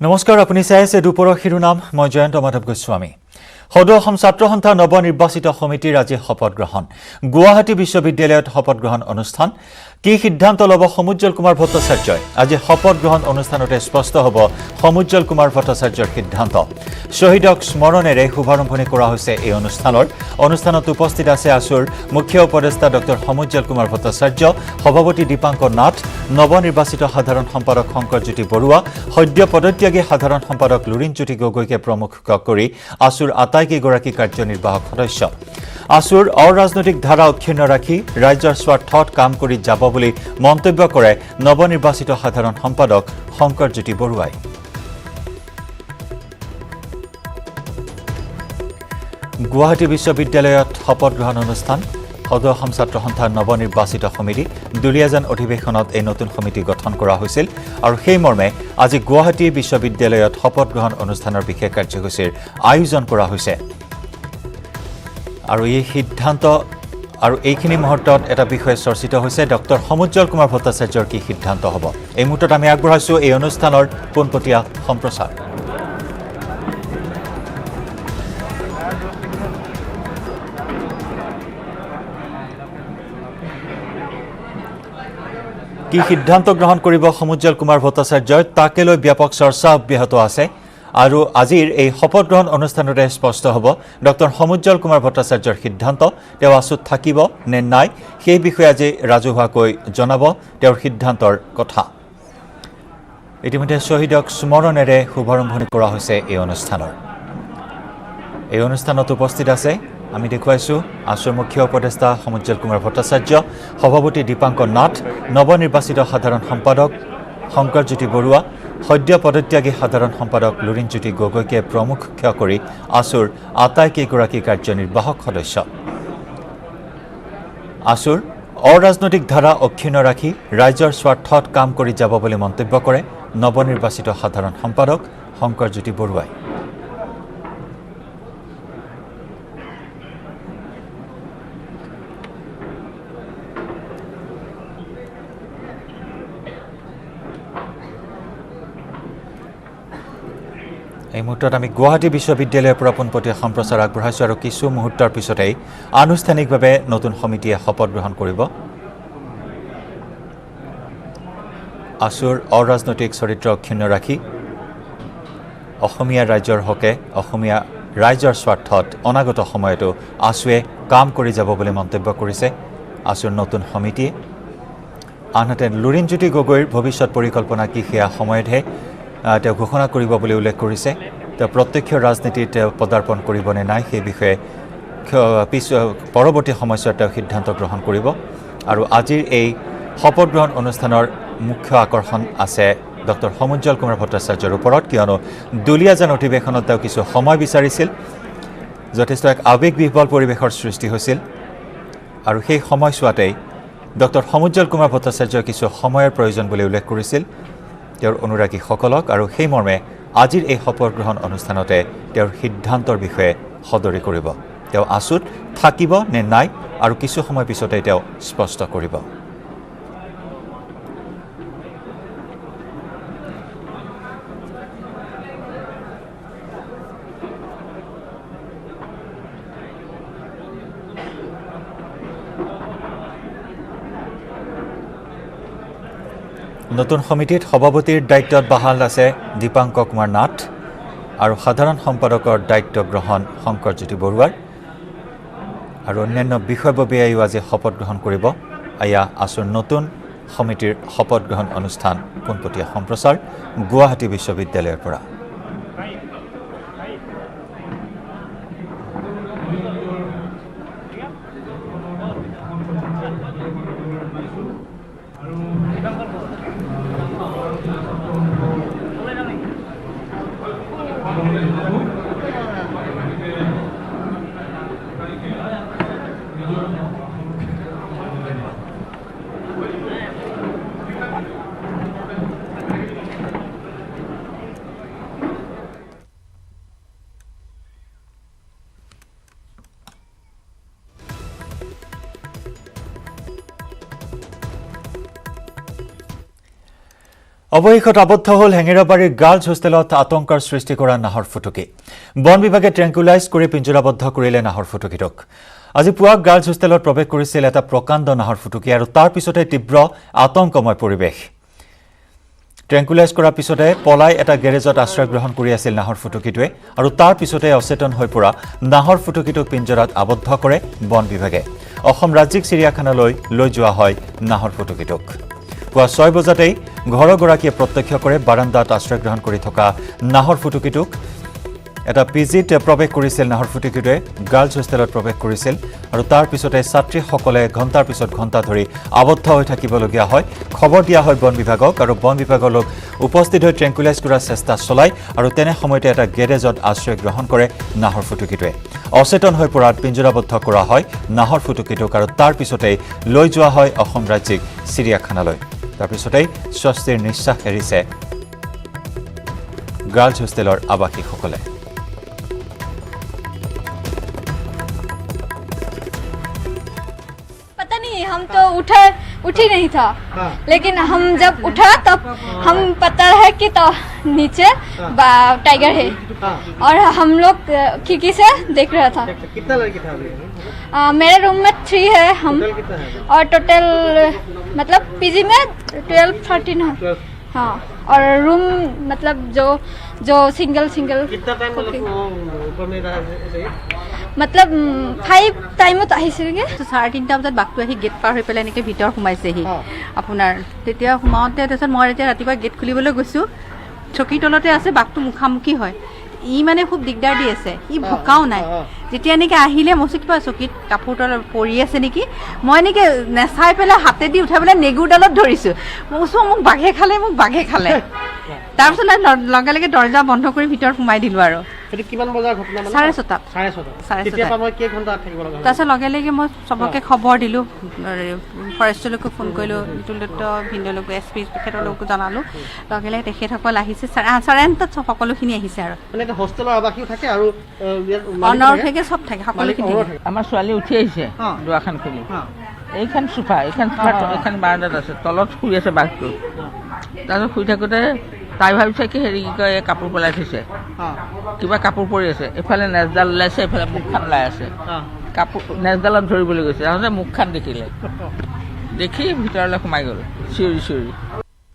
নমস্কাৰ আপুনি চাই আছে দুপৰৰ শিৰোনাম মই জয়ন্ত মাধৱ গোস্বামী সদৌ অসম ছাত্ৰ সন্থা নৱনিৰ্বাচিত সমিতিৰ আজি শপত গ্ৰহণ গুৱাহাটী বিশ্ববিদ্যালয়ত শপত গ্ৰহণ অনুষ্ঠান কি সিদ্ধান্ত ল'ব সমুজ্জ্বল কুমাৰ ভট্টাচাৰ্যই আজি শপত গ্ৰহণ অনুষ্ঠানতে স্পষ্ট হ'ব সমুজ্জ্বল কুমাৰ ভট্টাচাৰ্যৰ সিদ্ধান্ত শহীদক স্মৰণেৰে শুভাৰম্ভণি কৰা হৈছে এই অনুষ্ঠানত উপস্থিত আছে আসুৰ মুখ্য উপদেষ্টা ডক্টৰ সমুজ্জ্বল কুমাৰ ভট্টাচাৰ্য সভাপতি দীপাংকৰ নাথ নৱনিৰ্বাচিত সাধাৰণ সম্পাদক শংকৰজ্যোতি বৰুৱা সদ্য পদত্যাগী সাধাৰণ সম্পাদক লুৰিণজ্যোতি গগৈকে প্ৰমুখ কৰি আসুৰ আটাইকেইগৰাকী কাৰ্যনিৰ্বাহক সদস্য আসুৰ অৰাজনৈতিক ধাৰা অক্ষুণ্ণ ৰাখি ৰাজ্যৰ স্বাৰ্থত কাম কৰি যাব বুলি মন্তব্য কৰে নৱনিৰ্বাচিত সাধাৰণ সম্পাদক শংকৰজ্যোতি বৰুৱাই গুৱাহাটী বিশ্ববিদ্যালয়ত শপত গ্ৰহণ অনুষ্ঠান সদৌ অসম ছাত্ৰ সন্থাৰ নৱনিৰ্বাচিত সমিতি দুলীয়াজান অধিৱেশনত এই নতুন সমিতি গঠন কৰা হৈছিল আৰু সেই মৰ্মে আজি গুৱাহাটী বিশ্ববিদ্যালয়ত শপত গ্ৰহণ অনুষ্ঠানৰ বিশেষ কাৰ্যসূচীৰ আয়োজন কৰা হৈছে আৰু এই সিদ্ধান্ত আৰু এইখিনি মুহূৰ্তত এটা বিষয় চৰ্চিত হৈছে ডক্টৰ সমুজ্জ্বল কুমাৰ ভট্টাচাৰ্যৰ কি সিদ্ধান্ত হ'ব এই মুহূৰ্তত আমি আগবঢ়াইছো এই অনুষ্ঠানৰ পোনপটীয়া সম্প্ৰচাৰ কি সিদ্ধান্ত গ্ৰহণ কৰিব সমুজ্জ্বল কুমাৰ ভট্টাচাৰ্যই তাকে লৈ ব্যাপক চৰ্চা অব্যাহত আছে আৰু আজিৰ এই শপত গ্ৰহণ অনুষ্ঠানতে স্পষ্ট হ'ব ডক্টৰ সমুজ্জ্বল কুমাৰ ভট্টাচাৰ্যৰ সিদ্ধান্ত তেওঁ আসুত থাকিব নে নাই সেই বিষয়ে আজি ৰাজহুৱাকৈ জনাব তেওঁৰ সিদ্ধান্তৰ কথা ইতিমধ্যে শহীদক স্মৰণেৰে শুভাৰম্ভণি কৰা হৈছে এই অনুষ্ঠানত উপস্থিত আছে আমি দেখুৱাইছো আসুৰ মুখ্য উপদেষ্টা সমুজ্জ্বল কুমাৰ ভট্টাচাৰ্য সভাপতি দীপাংকৰ নাথ নৱনিৰ্বাচিত সাধাৰণ সম্পাদক শংকৰজ্যোতি বৰুৱা সদ্য পদত্যাগী সাধাৰণ সম্পাদক লুৰিণজ্যোতি গগৈকে প্ৰমুখ কৰি আসুৰ আটাইকেইগৰাকী কাৰ্যনিৰ্বাহক সদস্য আসুৰ অৰাজনৈতিক ধাৰা অক্ষুণ্ণ ৰাখি ৰাজ্যৰ স্বাৰ্থত কাম কৰি যাব বুলি মন্তব্য কৰে নৱনিৰ্বাচিত সাধাৰণ সম্পাদক শংকৰজ্যোতি বৰুৱাই এই মুহূৰ্তত আমি গুৱাহাটী বিশ্ববিদ্যালয়ৰ পৰা পোনপটীয়া সম্প্ৰচাৰ আগবঢ়াইছোঁ আৰু কিছু মুহূৰ্তৰ পিছতেই আনুষ্ঠানিকভাৱে নতুন সমিতিয়ে শপত গ্ৰহণ কৰিব আসুৰ অৰাজনৈতিক চৰিত্ৰ অক্ষুণ্ণ ৰাখি অসমীয়া ৰাজ্যৰ হকে অসমীয়া ৰাইজৰ স্বাৰ্থত অনাগত সময়তো আসুৱে কাম কৰি যাব বুলি মন্তব্য কৰিছে আসুৰ নতুন সমিতিয়ে আনহাতে লুৰিণজ্যোতি গগৈৰ ভৱিষ্যত পৰিকল্পনা কি সেয়া সময়তহে তেওঁ ঘোষণা কৰিব বুলি উল্লেখ কৰিছে তেওঁ প্ৰত্যক্ষ ৰাজনীতিত তেওঁ পদাৰ্পণ কৰিব নে নাই সেই বিষয়ে পৰৱৰ্তী সময়ছোৱাত তেওঁ সিদ্ধান্ত গ্ৰহণ কৰিব আৰু আজিৰ এই শপত গ্ৰহণ অনুষ্ঠানৰ মুখ্য আকৰ্ষণ আছে ডক্টৰ সমুজ্জ্বল কুমাৰ ভট্টাচাৰ্যৰ ওপৰত কিয়নো দুলীয়াজান অধিৱেশনত তেওঁ কিছু সময় বিচাৰিছিল যথেষ্ট এক আৱেগবিহ্বল পৰিৱেশৰ সৃষ্টি হৈছিল আৰু সেই সময়ছোৱাতেই ডক্টৰ সমুজ্জ্বল কুমাৰ ভট্টাচাৰ্যই কিছু সময়ৰ প্ৰয়োজন বুলি উল্লেখ কৰিছিল তেওঁৰ অনুৰাগীসকলক আৰু সেই মৰ্মে আজিৰ এই শপত গ্ৰহণ অনুষ্ঠানতে তেওঁৰ সিদ্ধান্তৰ বিষয়ে সদৰি কৰিব তেওঁ আসুত থাকিব নে নাই আৰু কিছু সময় পিছতে তেওঁ স্পষ্ট কৰিব নতুন সমিতিত সভাপতিৰ দায়িত্বত বাহাল আছে দীপাংকৰ কুমাৰ নাথ আৰু সাধাৰণ সম্পাদকৰ দায়িত্ব গ্ৰহণ শংকৰজ্যোতি বৰুৱাৰ আৰু অন্যান্য বিষয়ববীয়াইও আজি শপত গ্ৰহণ কৰিব এয়া আসুৰ নতুন সমিতিৰ শপত গ্ৰহণ অনুষ্ঠান পোনপটীয়া সম্প্ৰচাৰ গুৱাহাটী বিশ্ববিদ্যালয়ৰ পৰা অৱশেষত আবদ্ধ হ'ল হেঙেৰাবাৰীৰ গাৰ্লছ হোষ্টেলত আতংকৰ সৃষ্টি কৰা নাহৰ ফুটুকি বন বিভাগে ট্ৰেংকুলাইজ কৰি পিঞ্জৰাবদ্ধ কৰিলে নাহৰ ফুটুকিটোক আজি পুৱা গাৰ্লছ হোষ্টেলত প্ৰৱেশ কৰিছিল এটা প্ৰকাণ্ড নাহৰ ফুটুকি আৰু তাৰ পিছতে তীব্ৰ আতংকময় পৰিৱেশ ট্ৰেংকুলাইজ কৰাৰ পিছতে পলাই এটা গেৰেজত আশ্ৰয় গ্ৰহণ কৰি আছিল নাহৰ ফুটুকিটোৱে আৰু তাৰ পিছতে অচেতন হৈ পৰা নাহৰ ফুটুকিটোক পিঞ্জৰাত আবদ্ধ কৰে বন বিভাগে অসম ৰাজ্যিক চিৰিয়াখানালৈ লৈ যোৱা হয় নাহৰ ফুটুকিটোক পুৱা 6 বজাতেই ঘৰগৰাকীয়ে প্ৰত্যক্ষ কৰে বাৰান্দাত আশ্ৰয় গ্ৰহণ কৰি থকা নাহৰ ফুটুকিটোক এটা পিজিত প্ৰৱেশ কৰিছিল নাহৰ ফুটুকিটোৱে গাৰ্লছ হোষ্টেলত প্ৰৱেশ কৰিছিল আৰু তাৰ পিছতে ছাত্ৰীসকলে ঘণ্টাৰ পিছত ঘণ্টা ধৰি আবদ্ধ হৈ থাকিবলগীয়া হয় খবৰ দিয়া হয় বন বিভাগক আৰু বন বিভাগৰ লোক উপস্থিত হৈ ট্ৰেংকুলাইজ কৰাৰ চেষ্টা চলায় আৰু তেনে সময়তে এটা গেৰেজত আশ্ৰয় গ্ৰহণ কৰে নাহৰ ফুটুকিটোৱে অচেতন হৈ পৰাত পিঞ্জৰাবদ্ধ কৰা হয় নাহৰ ফুটুকিটোক আৰু তাৰ পিছতেই লৈ যোৱা হয় অসম ৰাজ্যিক চিৰিয়াখানালৈ তাৰ পিছতেই স্বস্তিৰ নিশ্বাস এৰিছে গাৰ্লছ হোষ্টেলৰ আৱাসীসকলে हम तो उठी नहीं था लेकिन हम जब उठा तब हम पता है कि तो नीचे टाइगर है और हम लोग खिड़की से देख रहा था कितना लड़की था मेरे रूम में 3 है हम और टोटल मतलब पीजी में 12-13 है हाँ और रूम मतलब जो सिंगल कितना टाइम ऊपर में रहा मतलब 5 টাইমত আহিছিলগে 3:30 বজাত বাকটো আহি গেট পাৰ হৈ পেলাই এনেকৈ ভিতৰ সোমাইছেহি আপোনাৰ তেতিয়া সোমাওঁতে তাৰপিছত মই এতিয়া ৰাতিপুৱা গেট খুলিবলৈ গৈছোঁ চকীৰ তলতে আছে বাকটো মুখামুখি হয় ই মানে খুব দিগদাৰ দি আছে ই ভকাও নাই যেতিয়া এনেকৈ আহিলে মই কিবা চকীত কাপোৰ তলত পৰি আছে নেকি মই এনেকৈ নেচাই পেলাই হাতেদি উঠাই পেলাই নেগুৰডালত ধৰিছোঁ মোক বাঘে খালে তাৰপিছত লগে লগে দৰ্জা বন্ধ কৰি ভিতৰত সোমাই দিলোঁ আৰু কিমান বজাৰ ঘটনা মানে 6:30 তেতিয়া মই কেই ঘণ্টা থাকিব লগা তাৰপিছত লগে লগে মই চবকে খবৰ দিলোঁ ফৰেষ্টলৈকো ফোন কৰিলোঁ বিতুল দত্ত ভিন্দলৈকো SP তেখেতলৈকো জনালোঁ লগে লগে তেখেতসকল আহিছে 8:30 সকলোখিনি আহিছে আৰু মানে হোষ্টেলৰ আৱাসীও থাকে আৰু অনৰ থেকে চব থাকে সকলোখিনি আমাৰ ছোৱালী উঠি আহিছে দুৱাখন খুলি এইখন চোফা এইখন বাৰান্দাত আছে তলত শুই আছে বাঘটো তাৰপিছত শুই থাকোঁতে তাই ভাবিছে কি হেৰি কি কয় কাপোৰ পেলাই থৈছে কিবা কাপোৰ পৰি আছে এইফালে নেজডাল ওলাইছে এইফালে মুখখন ওলাই আছে কাপোৰ নেজডালত ধৰিবলৈ গৈছে তাৰপিছতে মুখখন দেখিলে দেখি ভিতৰলৈ সোমাই গ'ল চিঞৰি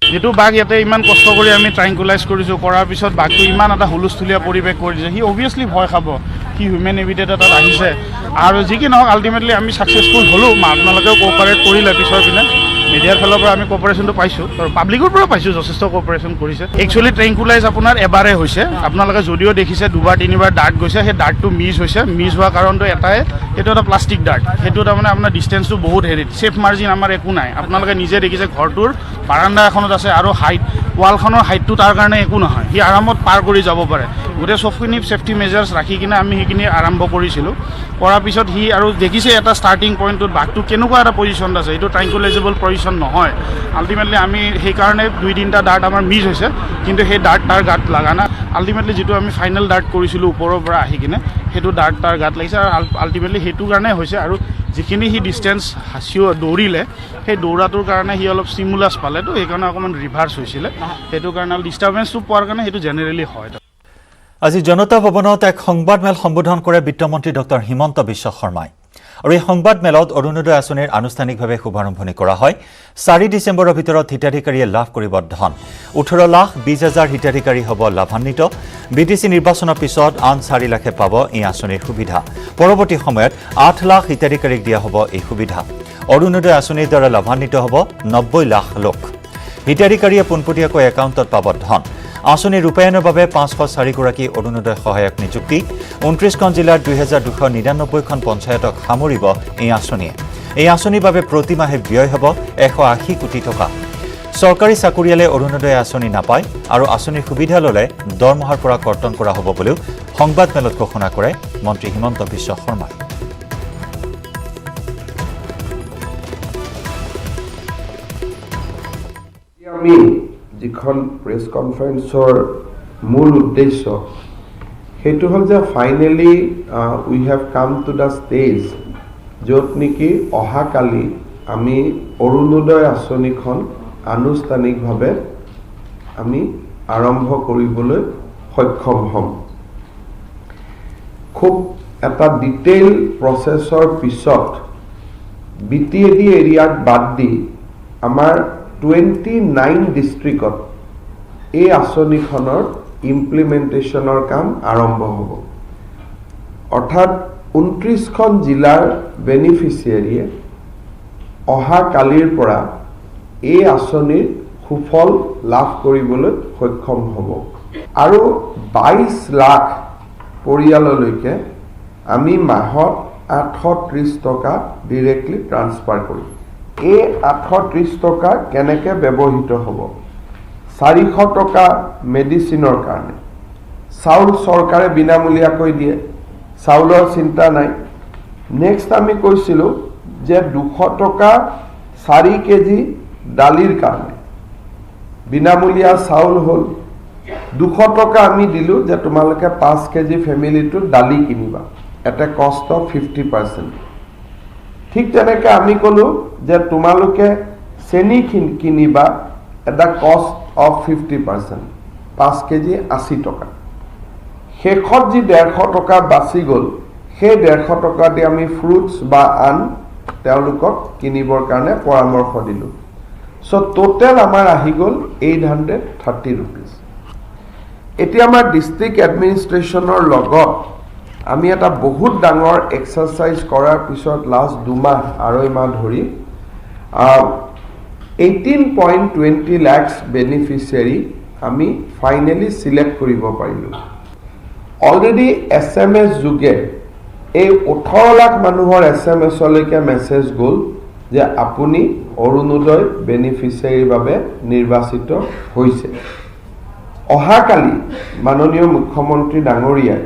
যেটো বাঘ ইয়াতে ইমান কষ্ট কৰি আমি ট্ৰাইংকুলাইজ কৰিছোঁ কৰাৰ পিছত বাঘটো ইমান এটা হুলস্থুলীয়া পৰিৱেশ কৰিছে সি অভিয়াছলি ভয় খাব সি হিউমেন এভিডেণ্ট তাত আহিছে আৰু যি কি নহওক আল্টিমেটলি আমি ছাকচেছফুল হ'লোঁ আপোনালোকেও কোঅপাৰেট কৰিলে পিছৰ পিনে মিডিয়াৰ ফালৰ পৰা আমি কোঅপাৰেশ্যনটো পাইছোঁ আৰু পাব্লিকৰ পৰা পাইছোঁ যথেষ্ট কোঅপাৰেশ্যন কৰিছে একচুৱেলি ট্ৰেংকুলাইজ আপোনাৰ এবাৰে হৈছে আপোনালোকে যদিও দেখিছে 2-3 ডাৰ্ট গৈছে সেই ডাৰ্টটো মিছ হোৱাৰ কাৰণটো এটাই সেইটো এটা প্লাষ্টিক ডাৰ্ট সেইটো তাৰমানে আপোনাৰ ডিষ্টেঞ্চটো বহুত হেৰিত ছেফ মাৰ্জিন আমাৰ একো নাই আপোনালোকে নিজে দেখিছে ঘৰটোৰ বাৰাণ্ডা এখনত আছে আৰু ৱালখনৰ হাইটটো তাৰ কাৰণে একো নহয় সি আৰামত পাৰ কৰি যাব পাৰে গোটেই চবখিনি ছেফটি মেজাৰ্ছ ৰাখি কিনে আমি সেইখিনি আৰম্ভ কৰিছিলোঁ কৰাৰ পিছত সি আৰু দেখিছে এটা ষ্টাৰ্টিং পইণ্টটোত বাঘটো কেনেকুৱা এটা পজিশ্যনত আছে এইটো ট্ৰাইংকুলাইজেবল পজিশ্যন নহয় আল্টিমেটলি আমি সেইকাৰণে 2-3টা ডাৰ্ট আমাৰ মিছ হৈছে কিন্তু সেই ডাৰ্ট তাৰ গাত লগা নাই আল্টিমেটলি যিটো আমি ফাইনেল ডাৰ্ট কৰিছিলোঁ ওপৰৰ পৰা আহি কিনে সেইটো ডাৰ্ট তাৰ গাত লাগিছে আৰু আল্টিমেটলি সেইটো কাৰণে হৈছে আৰু যিখিনি সি ডিষ্টেঞ্চ দৌৰিলে সেই দৌৰাটোৰ কাৰণে সি অলপ ষ্টিমুলাছ পালেতো সেইকাৰণে অকণমান ৰিভাৰ্চ হৈছিলে সেইটো কাৰণে ডিষ্টাৰ্বেঞ্চটো পোৱাৰ কাৰণে সেইটো জেনেৰেলি হয় আজি জনতা ভৱনত এক সংবাদমেল সম্বোধন কৰে বিত্তমন্ত্ৰী ডক্টৰ হিমন্ত বিশ্ব শৰ্মাই আৰু এই সংবাদমেলত অৰুণোদয় আঁচনিৰ আনুষ্ঠানিকভাৱে শুভাৰম্ভণি কৰা হয় 4 ডিচেম্বৰৰ ভিতৰত হিতাধিকাৰীয়ে লাভ কৰিব ধন 18,20,000 হিতাধিকাৰী হ'ব লাভান্বিত বিটিচি নিৰ্বাচনৰ পিছত আন 4 লাখে পাব এই আঁচনিৰ সুবিধা পৰৱৰ্তী সময়ত 8 লাখ হিতাধিকাৰীক দিয়া হ'ব এই সুবিধা অৰুণোদয় আঁচনিৰ দ্বাৰা লাভান্বিত হ'ব 90 লাখ লোক হিতাধিকাৰীয়ে পোনপটীয়াকৈ একাউণ্টত পাব ধন আঁচনি ৰূপায়ণৰ বাবে 504 গৰাকী অৰুণোদয় সহায়ক নিযুক্তি 29খন জিলাৰ 2,299খন পঞ্চায়তক সামৰিব এই আঁচনিয়ে এই আঁচনিৰ বাবে প্ৰতিমাহে ব্যয় হ'ব 180 কোটি টকা চৰকাৰী চাকৰিয়ালে অৰুণোদয় আঁচনি নাপায় আৰু আঁচনিৰ সুবিধা ল'লে দৰমহাৰ পৰা কৰ্তন কৰা হ'ব বুলিও সংবাদমেলত ঘোষণা কৰে মন্ত্ৰী হিমন্ত বিশ্ব শৰ্মাই যিখন প্ৰেছ কনফাৰেন্সৰ মূল উদ্দেশ্য সেইটো হ'ল যে finally we have come to the stage য'ত নেকি অহাকালি আমি অৰুণোদয় আঁচনিখন আনুষ্ঠানিকভাৱে আমি আৰম্ভ কৰিবলৈ সক্ষম হ'ম খুব এটা ডিটেইল প্ৰচেছৰ পিছত BTAD এৰিয়াত বাদ দি আমাৰ 29 ডিষ্ট্ৰিক্টত এই আঁচনিখনৰ ইমপ্লিমেণ্টেশ্যনৰ কাম আৰম্ভ হ'ব অৰ্থাৎ 29খন জিলাৰ বেনিফিচিয়াৰীয়ে অহা কালিৰ পৰা এই আঁচনিৰ সুফল লাভ কৰিবলৈ সক্ষম হ'ব আৰু 22 লাখ পৰিয়াললৈকে আমি মাহত 830 টকা ডিৰেক্টলি ট্ৰান্সফাৰ কৰিম এই 830 টকা কেনেকৈ ব্যৱহৃত হ'ব 400 টকা মেডিচিনৰ কাৰণে চাউল চৰকাৰে বিনামূলীয়াকৈ দিয়ে চাউলৰ চিন্তা নাই নেক্সট আমি কৈছিলোঁ যে 200 টকা 4 কেজি দালিৰ কাৰণে বিনামূলীয়া চাউল হ'ল 200 টকা আমি দিলোঁ যে তোমালোকে 5 কেজি ফেমিলিটো দালি কিনিবা এট এ কষ্ট অফ 50% ঠিক তেনেকৈ আমি ক'লোঁ যে তোমালোকে চেনি কিনিবা at A cost of 50% 5 KG 80 টকা শেষত যি 150 টকা বাচি গ'ল সেই 150 টকা দি আমি ফ্ৰুটছ বা আন তেওঁলোকক কিনিবৰ কাৰণে পৰামৰ্শ দিলোঁ সো টোটেল আমাৰ আহি গ'ল 830 rupees এতিয়া আমাৰ ডিস্ট্ৰিক্ট এডমিনিষ্ট্ৰেশ্যনৰ লগত আমি এটা বহুত ডাঙৰ এক্সাৰসাইজ কৰাৰ পিছত লাষ্ট 2 মাহ 2.5 মাহ ধৰি 18.20 lakhs বেনিফিচিয়াৰী আমি ফাইনেলি সিলেক্ট কৰিব পাৰিলোঁ অলৰেডি SMS যোগে এই 18 লাখ মানুহৰ SMS লৈকে মেছেজ গ'ল যে আপুনি অৰুণোদয় বেনিফিচিয়াৰীৰ বাবে নিৰ্বাচিত হৈছে অহাকালি মাননীয় মুখ্যমন্ত্ৰী ডাঙৰীয়াই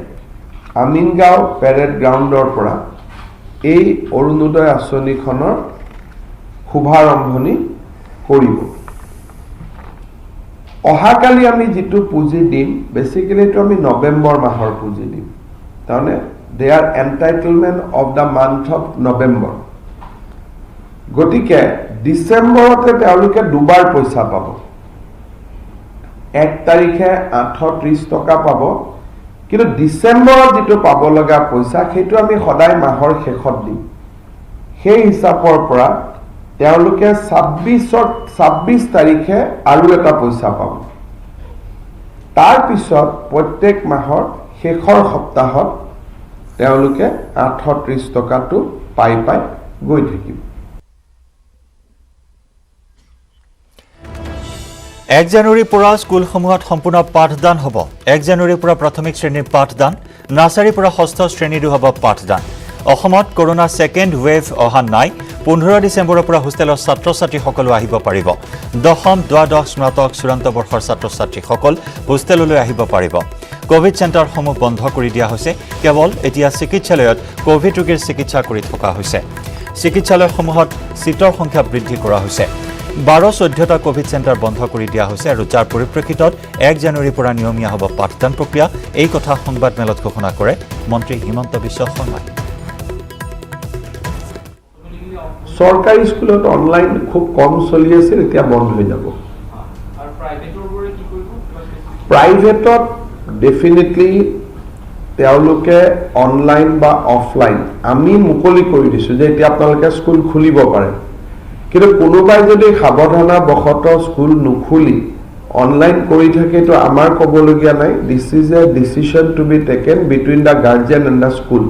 আমিনগাঁও পেৰেড গ্ৰাউণ্ডৰ পৰা এই অৰুণোদয় আঁচনিখনৰ শুভাৰম্ভণি কৰিব অহাকালি আমি যেটো পুঁজি দিম বেসিক্যালি তো আমি নৱেম্বৰ মাহৰ পুঁজি দিম তাৰমানে they are entitlement of the month of November গতিকে ডিসেম্বৰতে তেওঁলোকে দুবাৰ পইচা পাব 1 তাৰিখে 830 টকা পাব কিন্তু ডিসেম্বৰত যেটো পাব লগা পইচা সেইটো আমি সদায় মাহৰ শেষত দিম সেই হিচাপৰ পৰা তেওঁলোকে 26 তাৰিখে আৰু এটা পইচা পাব তাৰ পিছত প্ৰত্যেক মাহৰ শেষৰ সপ্তাহত তেওঁলোকে 830 টকাটো পাই গৈ থাকিব 1 জানুৱাৰীৰ পৰা স্কুলসমূহত সম্পূৰ্ণ পাঠদান হ'ব 1 জানুৱাৰীৰ পৰা প্ৰাথমিক শ্ৰেণীৰ পাঠদান নাৰ্চাৰীৰ পৰা ষষ্ঠ শ্ৰেণীৰো হ'ব পাঠদান অসমত কৰোনা সেকেন্ড ওয়েভ অহা নাই 15 ডিসেম্বৰৰ পৰা হোষ্টেলৰ ছাত্ৰ-ছাত্ৰী সকলো আহিব পাৰিব দশম দ্বাদশ স্নাতক চূড়ান্ত বৰ্ষৰ ছাত্ৰ-ছাত্ৰীসকল হোষ্টেললৈ আহিব পাৰিব কোভিড চেণ্টাৰসমূহ বন্ধ কৰি দিয়া হৈছে কেৱল এতিয়া চিকিৎসালয়ত কোভিড ৰোগীৰ চিকিৎসা কৰি থকা হৈছে চিকিৎসালয়সমূহত সিটৰ সংখ্যা বৃদ্ধি কৰা হৈছে 12-14টা কোভিড চেণ্টাৰ বন্ধ কৰি দিয়া হৈছে আৰু যাৰ পৰিপ্ৰেক্ষিতত 1 জানুৱাৰীৰ পৰা নিয়মীয়া হ'ব পাঠদান প্ৰক্ৰিয়া এই কথা সংবাদমেলত ঘোষণা কৰে মন্ত্ৰী হিমন্ত বিশ্ব শৰ্মাই সরকারি স্কুলত অনলাইন খুব কম চলি আছে এতিয়া বন্ধ হৈ যাব আৰু প্ৰাইভেটৰ বোৰে কি কৰিব প্ৰাইভেটত ডেফিনেটলি তেওঁলোকে অনলাইন বা অফলাইন আমি মুকলি কৰি দিছো যে এতিয়া আপোনালোকে স্কুল খুলিব পাৰে কিন্তু কোনোবাই যদি সাৱধানা বখত স্কুল নুখুলি অনলাইন কৰি থাকে তো আমাৰ ক'বলগীয়া নাই this is a decision to be taken between the guardian and the school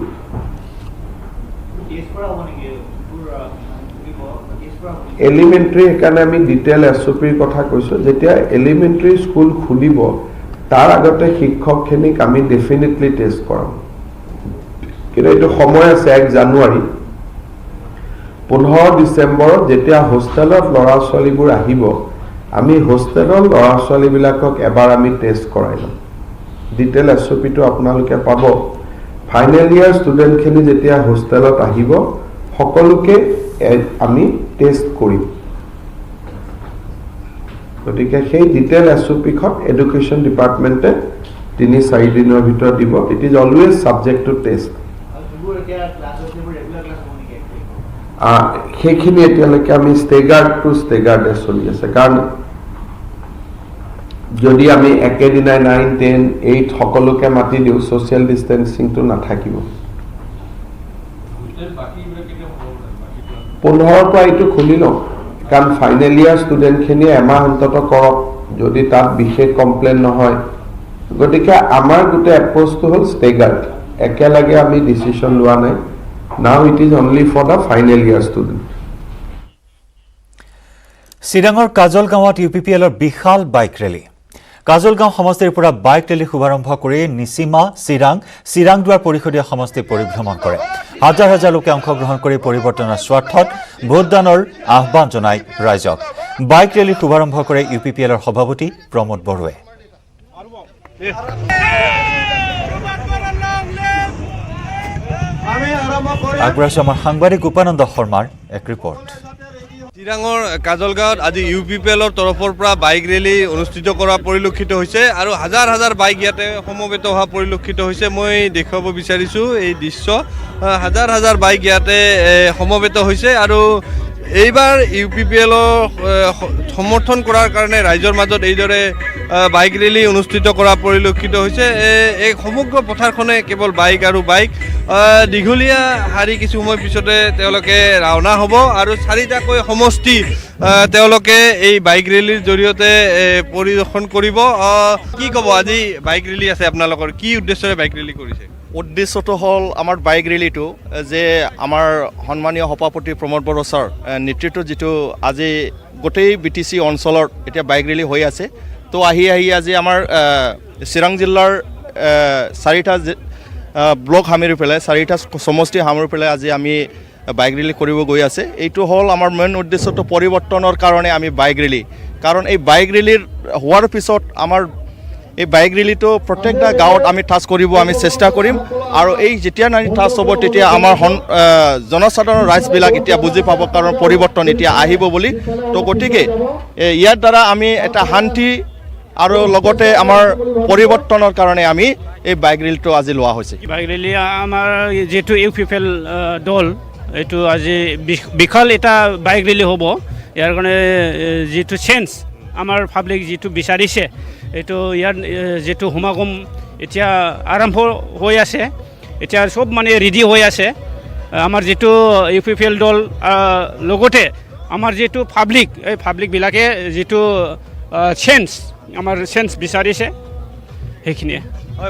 elementary এখানে আমি ডিটেইল এসওপিৰ কথা কৈছো যেতিয়া এলিমেন্টাৰি স্কুল খুলিব তাৰ আগতে শিক্ষকখিনিক আমি ডেফিনেটলি টেষ্ট কৰাম কিন্তু এইটো সময় আছে 1 জানুৱাৰী 15 ডিসেম্বৰত যেতিয়া হোষ্টেলত ল'ৰা ছোৱালীবোৰ আহিব আমি হোষ্টেলৰ ল'ৰা ছোৱালীবিলাকক এবাৰ আমি টেষ্ট কৰাই লম ডিটেইল এসওপিটো আপোনালোকে পাব ফাইনেল ইয়াৰ ষ্টুডেণ্টখিনি যেতিয়া হোষ্টেলত আহিব সকলোকে আমি টেষ্ট কৰিম গতিকে সেই ডিটেইল এসওপিখন এডুকেশ্যন ডিপাৰ্টমেণ্টে 3-4 দিনৰ ভিতৰত দিব it is always subject to test সেইখিনি এতিয়ালৈকে আমি ষ্টেগাৰ্ড টু ষ্টেগাৰ্ডে চলি আছে কাৰণ যদি আমি একেদিনাই 9, 10, 8 সকলোকে মাতি দিওঁ ছ'চিয়েল ডিষ্টেঞ্চিংটো নাথাকিব। 15ৰ পৰা এইটো খুলি লওঁ, কাৰণ ফাইনেল ইয়াৰ ষ্টুডেণ্টখিনিয়ে এমাহ অন্তত কৰক যদি তাত বিশেষ কমপ্লেইন নহয়। গতিকে আমাৰ গোটেই এপ্ৰ'চটো হ'ল ষ্টেগাৰ্ড, একেলগে আমি ডিচিশ্যন লোৱা নাই। Now it is only for the final year student. চিৰাঙৰ কাজলগাঁৱত UPPLৰ বিশাল বাইক ৰেলী। কাজলগাঁও সমষ্টিৰ পৰা বাইক ৰেলী শুভাৰম্ভ কৰি নিচিমা চিৰাংদুৱাৰ পৰিষদীয় সমষ্টি পৰিভ্ৰমণ কৰে। হাজাৰ হাজাৰ লোকে অংশগ্ৰহণ কৰি পৰিৱৰ্তনৰ স্বাৰ্থত ভোটদানৰ আহ্বান জনায় ৰাইজক। বাইক ৰেলী শুভাৰম্ভ কৰে UPPLৰ সভাপতি প্ৰমোদ বড়োৱে। আগবঢ়াইছো আমাৰ সাংবাদিক উপানন্দ শৰ্মাৰ এক ৰিপৰ্ট। চিৰাঙৰ কাজলগাঁৱত আজি UPPLৰ তৰফৰ পৰা বাইক ৰেলী অনুষ্ঠিত কৰা পৰিলক্ষিত হৈছে আৰু হাজাৰ হাজাৰ বাইক ইয়াতে সমবেত হোৱা পৰিলক্ষিত হৈছে। মই দেখুৱাব বিচাৰিছোঁ এই দৃশ্য, হাজাৰ হাজাৰ বাইক ইয়াতে সমবেত হৈছে আৰু এইবাৰ UPPLৰ সমৰ্থন কৰাৰ কাৰণে ৰাইজৰ মাজত এইদৰে বাইক ৰেলী অনুষ্ঠিত কৰা পৰিলক্ষিত হৈছে। এই সমগ্ৰ পথাৰখনে কেৱল বাইক আৰু বাইক। দীঘলীয়া শাৰী কিছু সময় পিছতে তেওঁলোকে ৰাওনা হ'ব আৰু 4টাকৈ সমষ্টি তেওঁলোকে এই বাইক ৰেলীৰ জৰিয়তে পৰিদৰ্শন কৰিব। কি ক'ব, আজি বাইক ৰেলী আছে আপোনালোকৰ, কি উদ্দেশ্যৰে বাইক ৰেলী কৰিছে? উদ্দেশ্যটো হ'ল আমাৰ বাইক ৰেলীটো যে আমাৰ সন্মানীয় সভাপতি প্ৰমোদ বড়ো ছাৰ নেতৃত্বত যিটো আজি গোটেই BTC অঞ্চলত এতিয়া বাইক ৰেলী হৈ আছে, তো আহি আজি আমাৰ চিৰাং জিলাৰ 4টা ব্লক সামৰি পেলাই 4টা সমষ্টি সামৰি পেলাই আজি আমি বাইক ৰেলী কৰিব গৈ আছে। এইটো হ'ল আমাৰ মেইন উদ্দেশ্যটো পৰিৱৰ্তনৰ কাৰণে আমি বাইক ৰেলী, কাৰণ এই বাইক ৰেলীৰ হোৱাৰ পিছত আমাৰ এই বাইক ৰেলীটো প্ৰত্যেকটা গাঁৱত আমি টাচ কৰিব আমি চেষ্টা কৰিম আৰু এই যেতিয়া টাচ হ'ব তেতিয়া আমাৰ জনসাধাৰণৰ ৰাইজবিলাক এতিয়া বুজি পাব, কাৰণ পৰিৱৰ্তন এতিয়া আহিব বুলি। তো গতিকে ইয়াৰ দ্বাৰা আমি এটা শান্তি আৰু লগতে আমাৰ পৰিৱৰ্তনৰ কাৰণে আমি এই বাইক ৰেলীটো আজি লোৱা হৈছে। বাইক ৰেলী আমাৰ যিটো UPPL দল, এইটো আজি বিশাল এটা বাইক ৰেলী হ'ব। ইয়াৰ কাৰণে যিটো চেঞ্জ আমাৰ পাব্লিক যিটো বিচাৰিছে, এইটো ইয়াৰ যিটো সমাগম এতিয়া আৰম্ভ হৈ আছে, এতিয়া চব মানে ৰেডি হৈ আছে। আমাৰ যিটো UPPL দল লগতে আমাৰ যিটো পাব্লিক, এই পাব্লিকবিলাকে যিটো চেঞ্জ বিচাৰিছে সেইখিনিয়ে।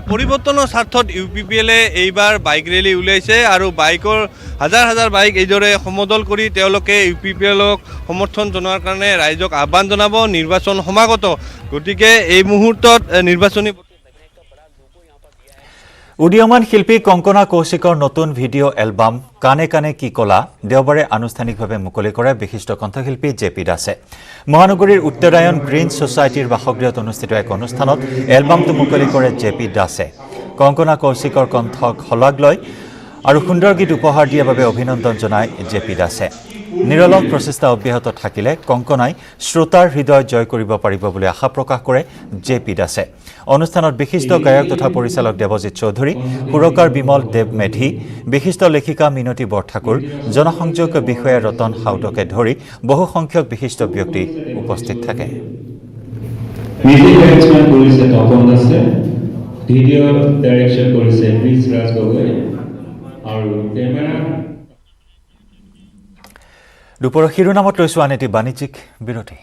পৰিৱৰ্তনৰ স্বাৰ্থত UPPLে এইবাৰ বাইক ৰেলী উলিয়াইছে আৰু বাইকৰ হাজাৰ হাজাৰ বাইক এইদৰে সমদল কৰি তেওঁলোকে UPPLক সমৰ্থন জনোৱাৰ কাৰণে ৰাইজক আহ্বান জনাব। নিৰ্বাচন সমাগত, গতিকে এই মুহূৰ্তত নিৰ্বাচনী উদীয়মান শিল্পী কংকনা কৌশিকৰ নতুন ভিডিঅ' এলবাম কানে কানে কি কলা দেওবাৰে আনুষ্ঠানিকভাৱে মুকলি কৰে বিশিষ্ট কণ্ঠশিল্পী JP দাসে। মহানগৰীৰ উত্তৰায়ণ গ্ৰীণ ছ'চাইটিৰ বাসগৃহত অনুষ্ঠিত এক অনুষ্ঠানত এলবামটো মুকলি কৰে JP দাসে। কংকনা কৌশিকৰ কণ্ঠক শলাগ লয় আৰু সুন্দৰ গীত উপহাৰ দিয়াৰ বাবে অভিনন্দন জনায় JP দাসে। নিৰলস প্ৰচেষ্টা অব্যাহত থাকিলে কংকনাই শ্ৰোতাৰ হৃদয় জয় কৰিব পাৰিব বুলি আশা প্ৰকাশ কৰে JP দাসে। অনুষ্ঠানত বিশিষ্ট গায়ক তথা পৰিচালক দেৱজিৎ চৌধুৰী, সুৰকাৰ বিমল দেৱ মেধি, বিশিষ্ট লেখিকা মিনতী বৰঠাকুৰ, জনসংযোগ বিষয়া ৰতন হাউদকে ধৰি বহু সংখ্যক বিশিষ্ট ব্যক্তি উপস্থিত থাকে। মিউজিক ডাইৰেকশ্যন কৰিছে তপন দাসে, ভিডিঅ' ডাইৰেকশ্যন কৰিছে প্ৰিন্স ৰাজ গগৈ আৰু কেমেৰা। দুপৰৰ শিৰোনামত লৈছো আন এটি বাণিজ্যিক বিৰতি।